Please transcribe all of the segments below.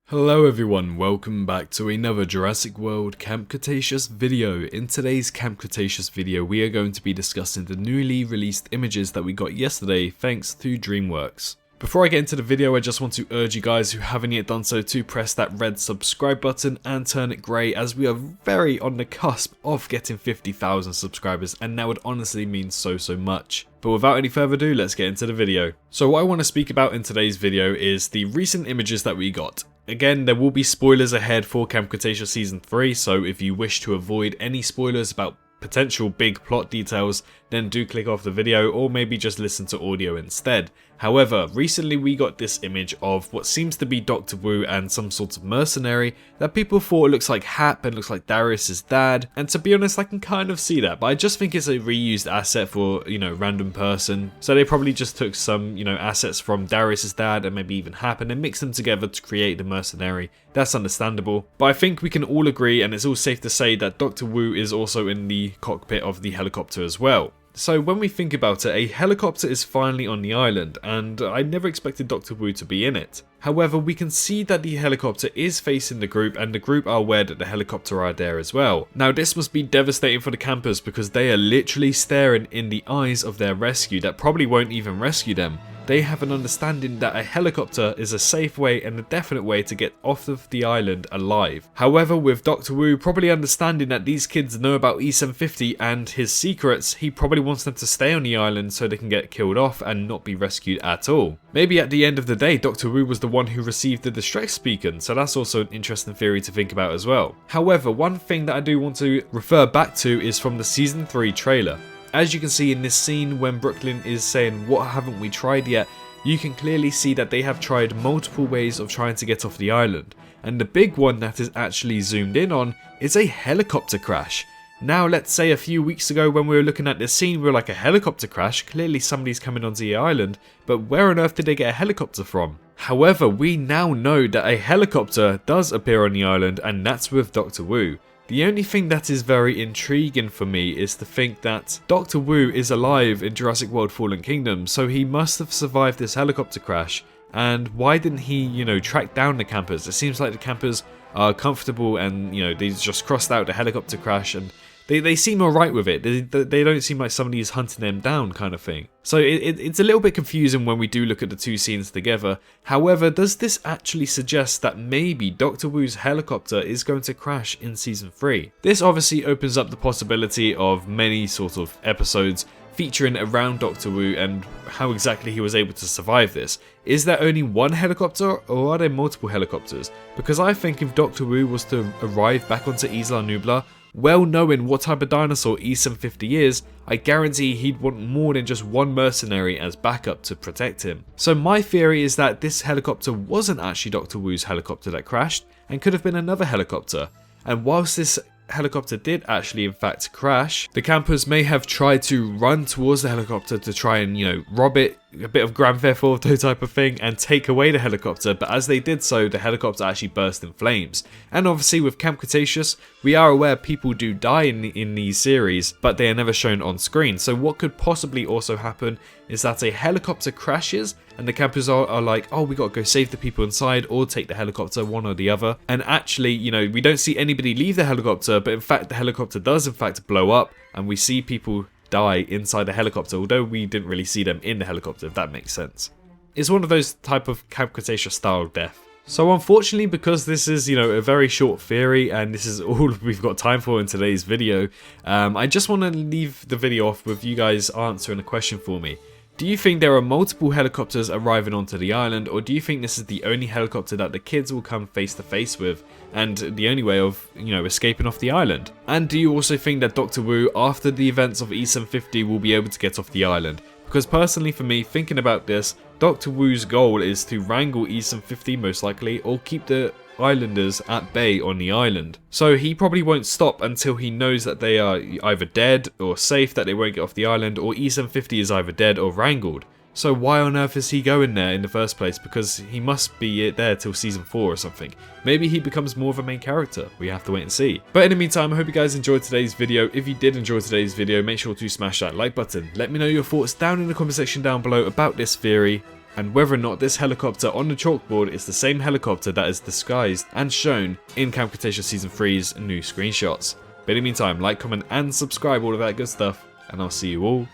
Hello everyone, welcome back to another Jurassic World Camp Cretaceous video. In today's Camp Cretaceous video we are going to be discussing the newly released images that we got yesterday thanks to Dreamworks. Before I get into the video, I just want to urge you guys who haven't yet done so to press that red subscribe button and turn it grey, as we are very on the cusp of getting 50,000 subscribers and that would honestly mean so much. But without any further ado, let's get into the video. So what I want to speak about in today's video is the recent images that we got. Again, there will be spoilers ahead for Camp Cretaceous Season 3, so if you wish to avoid any spoilers about potential big plot details, then do click off the video or maybe just listen to audio instead. However, recently we got this image of what seems to be Dr. Wu and some sort of mercenary that people thought looks like Hap and looks like Darius's dad, and to be honest I can kind of see that, but I just think it's a reused asset for, random person. So they probably just took some, assets from Darius's dad and maybe even Hap and then mixed them together to create the mercenary. That's understandable, but I think we can all agree and it's all safe to say that Dr. Wu is also in the cockpit of the helicopter as well. So when we think about it, a helicopter is finally on the island, and I never expected Dr. Wu to be in it. However, we can see that the helicopter is facing the group, and the group are aware that the helicopter are there as well. Now this must be devastating for the campers because they are literally staring in the eyes of their rescue that probably won't even rescue them. They have an understanding that a helicopter is a safe way and a definite way to get off of the island alive. However, with Dr. Wu probably understanding that these kids know about E750 and his secrets, he probably wants them to stay on the island so they can get killed off and not be rescued at all. Maybe at the end of the day, Dr. Wu was the one who received the distress beacon, so that's also an interesting theory to think about as well. However, one thing that I do want to refer back to is from the Season 3 trailer. As you can see in this scene when Brooklyn is saying, "What haven't we tried yet?" you can clearly see that they have tried multiple ways of trying to get off the island. And the big one that is actually zoomed in on is a helicopter crash. Now let's say a few weeks ago when we were looking at this scene we were like, a helicopter crash? Clearly somebody's coming onto the island, but where on earth did they get a helicopter from? However, we now know that a helicopter does appear on the island and that's with Dr. Wu. The only thing that is very intriguing for me is to think that Dr. Wu is alive in Jurassic World Fallen Kingdom, so he must have survived this helicopter crash. And why didn't he, track down the campers? It seems like the campers are comfortable and, they just crossed out the helicopter crash and they seem alright with it. They don't seem like somebody is hunting them down kind of thing. So it's a little bit confusing when we do look at the two scenes together. However, does this actually suggest that maybe Dr. Wu's helicopter is going to crash in Season 3? This obviously opens up the possibility of many sort of episodes featuring around Dr. Wu and how exactly he was able to survive this. Is there only one helicopter or are there multiple helicopters? Because I think if Dr. Wu was to arrive back onto Isla Nublar, well knowing what type of dinosaur E750 is, I guarantee he'd want more than just one mercenary as backup to protect him. So my theory is that this helicopter wasn't actually Dr. Wu's helicopter that crashed and could have been another helicopter. And whilst this helicopter did actually in fact crash, the campers may have tried to run towards the helicopter to try and, rob it, a bit of Grand Theft Auto type of thing, and take away the helicopter, but as they did so, the helicopter actually burst in flames. And obviously with Camp Cretaceous, we are aware people do die in these series, but they are never shown on screen. So what could possibly also happen is that a helicopter crashes and the campers are like, oh, we gotta go save the people inside or take the helicopter, one or the other. And actually, we don't see anybody leave the helicopter, but in fact the helicopter does in fact blow up and we see people die inside the helicopter, although we didn't really see them in the helicopter, if that makes sense. It's one of those type of Camp Cretaceous style death. So unfortunately, because this is, a very short theory and this is all we've got time for in today's video, I just want to leave the video off with you guys answering a question for me. Do you think there are multiple helicopters arriving onto the island, or do you think this is the only helicopter that the kids will come face to face with and the only way of, escaping off the island? And do you also think that Dr. Wu, after the events of E750, will be able to get off the island? Because personally for me, thinking about this, Dr. Wu's goal is to wrangle E750 most likely, or keep the islanders at bay on the island. So he probably won't stop until he knows that they are either dead or safe, that they won't get off the island, or E750 is either dead or wrangled. So why on earth is he going there in the first place? Because he must be there till Season 4 or something. Maybe he becomes more of a main character. We have to wait and see. But in the meantime, I hope you guys enjoyed today's video. If you did enjoy today's video, make sure to smash that like button. Let me know your thoughts down in the comment section down below about this theory. and whether or not this helicopter on the chalkboard is the same helicopter that is disguised and shown in Camp Cretaceous Season 3's new screenshots. But in the meantime, like, comment and subscribe, all of that good stuff, and I'll see you all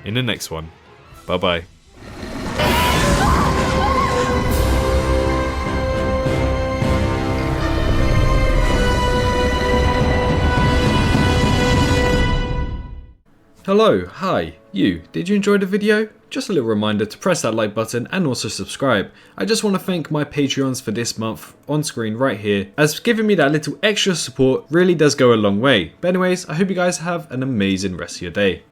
in the next one. Bye bye. Hello, hi, you. Did you enjoy the video? Just a little reminder to press that like button and also subscribe. I just want to thank my Patreons for this month on screen right here, as giving me that little extra support really does go a long way. But anyways, I hope you guys have an amazing rest of your day.